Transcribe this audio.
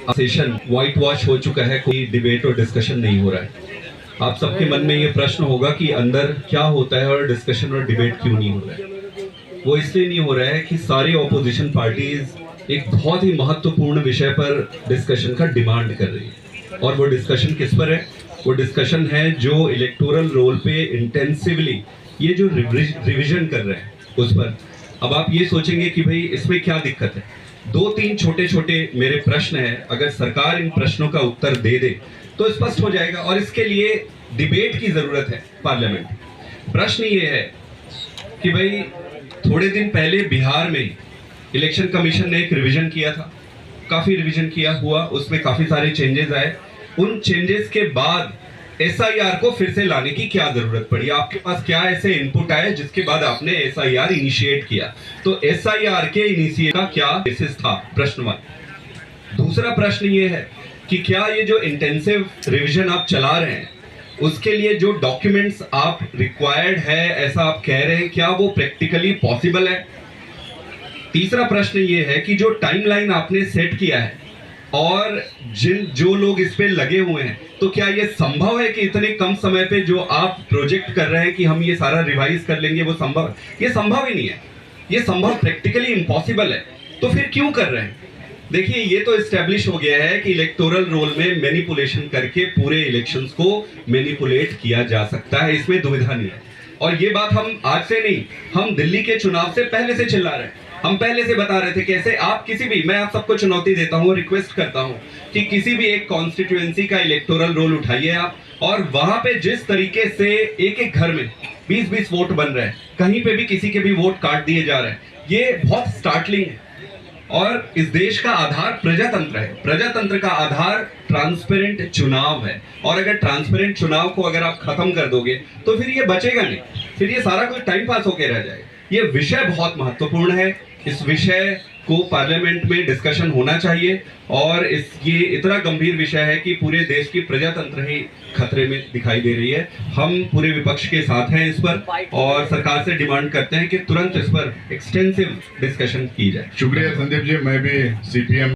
Session white wash हो चुका है, कोई डिबेट और डिस्कशन नहीं हो रहा है। आप सबके मन में ये प्रश्न होगा कि अंदर क्या होता है और डिस्कशन और डिबेट क्यों नहीं हो रहा है। वो इसलिए नहीं हो रहा है कि सारी ऑपोजिशन पार्टीज एक बहुत ही महत्वपूर्ण विषय पर डिस्कशन का डिमांड कर रही है। और वो डिस्कशन किस पर है? वो डिस्कशन है जो इलेक्टोरल रोल पे इंटेंसिवली ये जो रिविजन कर रहे हैं उस पर। अब आप ये सोचेंगे कि भाई इसमें क्या दिक्कत है। दो तीन छोटे छोटे मेरे प्रश्न हैं, अगर सरकार इन प्रश्नों का उत्तर दे दे तो स्पष्ट हो जाएगा। और इसके लिए डिबेट की जरूरत है पार्लियामेंट। प्रश्न ये है कि भाई थोड़े दिन पहले बिहार में इलेक्शन कमीशन ने एक रिवीजन किया था, काफी रिवीजन किया हुआ, उसमें काफी सारे चेंजेस आए। उन चेंजेस के बाद एसआईआर को फिर से लाने की क्या जरूरत पड़ी? आपके पास क्या ऐसे इनपुट आए जिसके बाद आपने एसआईआर इनिशिएट किया? तो एसआईआर के इनिशिएट का क्या बेसिस था? प्रश्न 1। दूसरा प्रश्न ये है कि क्या ये जो इंटेंसिव रिवीजन आप चला रहे हैं उसके लिए जो डॉक्यूमेंट्स आप रिक्वायर्ड है ऐसा आप कह रहे हैं, क्या वो प्रैक्टिकली पॉसिबल है? तीसरा प्रश्न ये है कि जो टाइमलाइन आपने सेट किया है और जो लोग इस पे लगे हुए हैं, तो क्या ये संभव है कि इतने कम समय पे जो आप प्रोजेक्ट कर रहे हैं कि हम ये सारा रिवाइज कर लेंगे, वो संभव है? ये संभव ही नहीं है, ये संभव प्रैक्टिकली इम्पॉसिबल है। तो फिर क्यों कर रहे हैं? देखिए, ये तो एस्टेब्लिश हो गया है कि इलेक्टोरल रोल में मैनिपुलेशन करके पूरे इलेक्शंस को मैनिपुलेट किया जा सकता है, इसमें दुविधा नहीं है। और ये बात हम आज से नहीं, हम दिल्ली के चुनाव से पहले से चिल्ला रहे हैं। हम पहले से बता रहे थे कैसे आप किसी भी, मैं आप सबको चुनौती देता हूं, रिक्वेस्ट करता हूं कि किसी भी एक कॉन्स्टिट्यूएंसी का इलेक्टोरल रोल उठाइए आप, और वहां पे जिस तरीके से एक एक घर में 20-20 वोट बन रहे हैं, कहीं पे भी किसी के भी वोट काट दिए जा रहे हैं, ये बहुत स्टार्टलिंग है। और इस देश का आधार प्रजातंत्र है, प्रजातंत्र का आधार ट्रांसपेरेंट चुनाव है। और अगर ट्रांसपेरेंट चुनाव को अगर आप खत्म कर दोगे तो फिर ये बचेगा नहीं, फिर ये सारा कुछ टाइम पास होकर रह जाएगा। ये विषय बहुत महत्वपूर्ण है, इस विषय को पार्लियामेंट में डिस्कशन होना चाहिए। और ये इतना गंभीर विषय है कि पूरे देश की प्रजातंत्र ही खतरे में दिखाई दे रही है। हम पूरे विपक्ष के साथ हैं इस पर और सरकार से डिमांड करते हैं कि तुरंत इस पर एक्सटेंसिव डिस्कशन की जाए। शुक्रिया संदीप जी। मैं भी सीपीएम